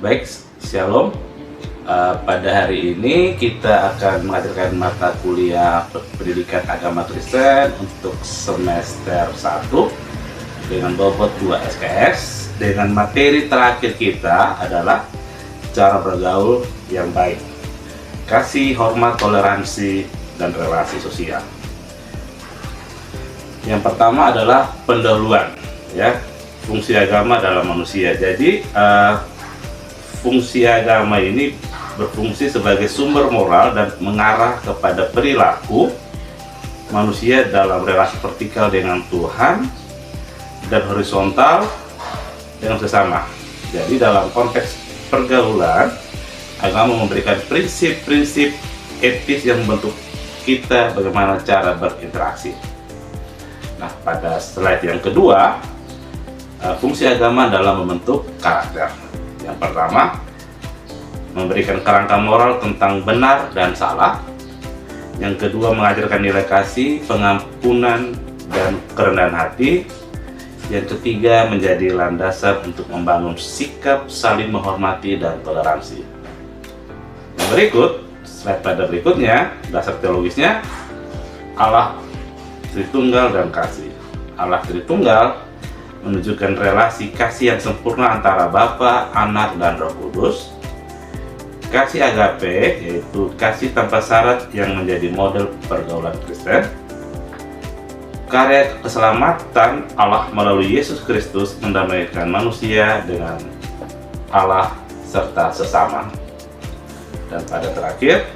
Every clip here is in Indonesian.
Baik, Shalom. Pada hari ini kita akan menghadirkan mata kuliah pendidikan agama Kristen untuk semester 1 dengan bobot 2 SKS. Dengan materi terakhir kita adalah cara bergaul yang baik, kasih, hormat, toleransi, dan relasi sosial. Yang pertama adalah pendahuluan, ya, fungsi agama dalam manusia. Jadi fungsi agama ini berfungsi sebagai sumber moral dan mengarah kepada perilaku manusia dalam relasi vertikal dengan Tuhan dan horizontal dengan sesama. Jadi dalam konteks pergaulan, agama memberikan prinsip-prinsip etis yang membentuk kita bagaimana cara berinteraksi. Nah, pada slide yang kedua, fungsi agama dalam membentuk karakter. Yang pertama, memberikan kerangka moral tentang benar dan salah. Yang kedua, mengajarkan nilai kasih, pengampunan, dan kerendahan hati. Yang ketiga, menjadi landasan untuk membangun sikap saling menghormati dan toleransi. Yang berikut, slide pada berikutnya, dasar teologisnya, Allah Tritunggal dan kasih. Allah Tritunggal menunjukkan relasi kasih yang sempurna antara Bapa, Anak, dan Roh Kudus. Kasih agape, yaitu kasih tanpa syarat yang menjadi model pergaulan Kristen. Karya keselamatan Allah melalui Yesus Kristus mendamaikan manusia dengan Allah serta sesama. Dan pada terakhir,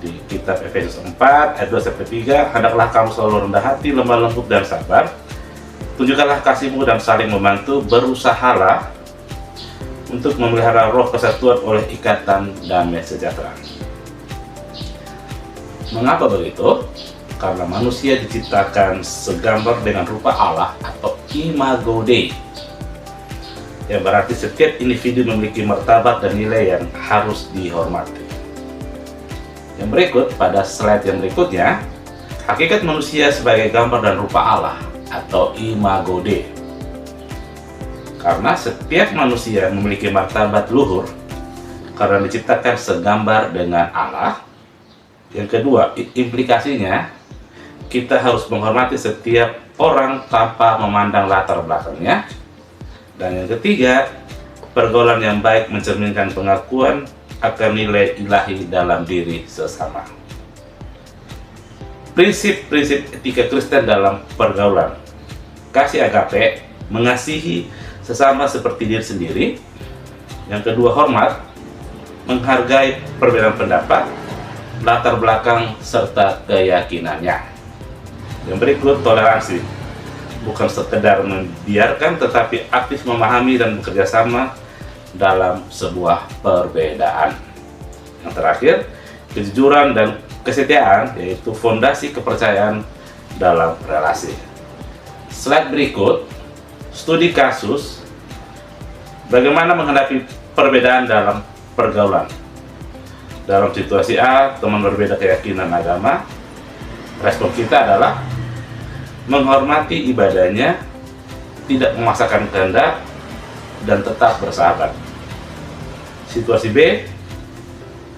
di kitab Efesus 4 ayat 2-3, hendaklah kamu selalu rendah hati, lemah lembut, dan sabar. Tunjukkanlah kasihmu dan saling membantu, berusahalah untuk memelihara roh kesatuan oleh ikatan damai sejahtera. Mengapa begitu? Karena manusia diciptakan segambar dengan rupa Allah atau imago Dei, yang berarti setiap individu memiliki martabat dan nilai yang harus dihormati. Yang berikut, pada slide yang berikutnya, hakikat manusia sebagai gambar dan rupa Allah atau imago Dei. Karena setiap manusia memiliki martabat luhur karena diciptakan segambar dengan Allah. Yang kedua, implikasinya kita harus menghormati setiap orang tanpa memandang latar belakangnya. Dan yang ketiga, pergaulan yang baik mencerminkan pengakuan akan nilai ilahi dalam diri sesama. Prinsip-prinsip etika Kristen dalam pergaulan: kasih agape, mengasihi sesama seperti diri sendiri. Yang kedua, hormat, menghargai perbedaan pendapat, latar belakang, serta keyakinannya. Yang berikut, toleransi, bukan sekedar membiarkan tetapi aktif memahami dan bekerja sama dalam sebuah perbedaan. Yang terakhir, kejujuran dan kesetiaan, yaitu fondasi kepercayaan dalam relasi. Slide berikut, studi kasus bagaimana menghadapi perbedaan dalam pergaulan. Dalam situasi A, teman berbeda keyakinan agama, respon kita adalah menghormati ibadahnya, tidak memaksakan kehendak, dan tetap bersahabat. Situasi B,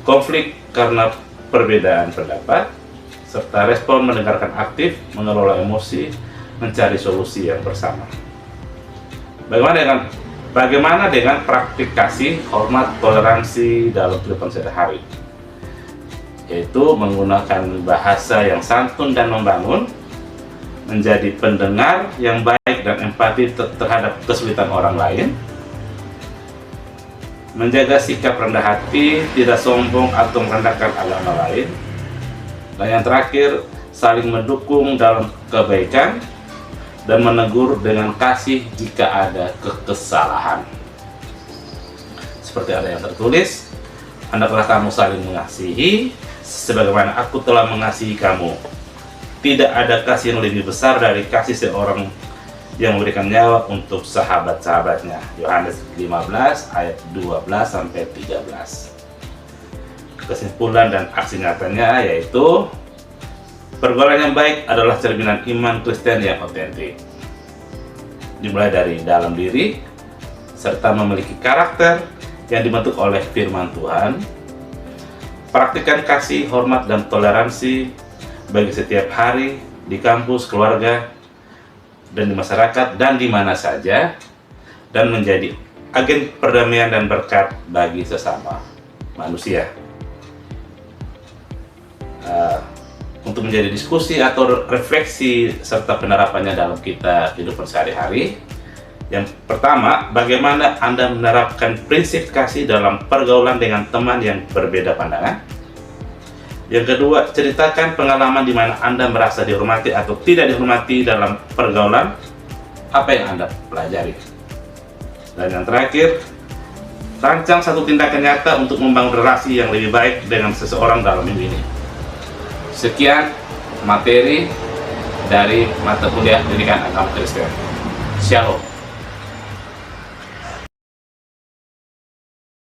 konflik karena perbedaan pendapat, serta respon mendengarkan aktif, mengelola emosi, mencari solusi yang bersama. Bagaimana dengan praktik kasih, hormat, toleransi dalam kehidupan sehari-hari? Yaitu menggunakan bahasa yang santun dan membangun, menjadi pendengar yang baik dan empati terhadap kesulitan orang lain, menjaga sikap rendah hati, tidak sombong atau merendahkan agama lain, dan yang terakhir, saling mendukung dalam kebaikan dan menegur dengan kasih jika ada kesalahan. Seperti ada yang tertulis, hendaklah kamu saling mengasihi sebagaimana aku telah mengasihi kamu. Tidak ada kasih yang lebih besar dari kasih seorang yang memberikan nyawa untuk sahabat-sahabatnya. Yohanes 15 ayat 12-13. Kesimpulan dan aksi nyatanya yaitu pergaulan yang baik adalah cerminan iman Kristen yang otentik. Dimulai dari dalam diri, serta memiliki karakter yang dibentuk oleh firman Tuhan. Praktikkan kasih, hormat, dan toleransi bagi setiap hari, di kampus, keluarga, dan di masyarakat, dan di mana saja, dan menjadi agen perdamaian dan berkat bagi sesama manusia. Untuk menjadi diskusi atau refleksi serta penerapannya dalam kita kehidupan sehari-hari. Yang pertama, bagaimana Anda menerapkan prinsip kasih dalam pergaulan dengan teman yang berbeda pandangan. Yang kedua, ceritakan pengalaman di mana Anda merasa dihormati atau tidak dihormati dalam pergaulan. Apa yang Anda pelajari? Dan yang terakhir, rancang satu tindakan nyata untuk membangun relasi yang lebih baik dengan seseorang dalam minggu ini. Sekian materi dari mata kuliah Pendidikan Agama Kristen. Shalom.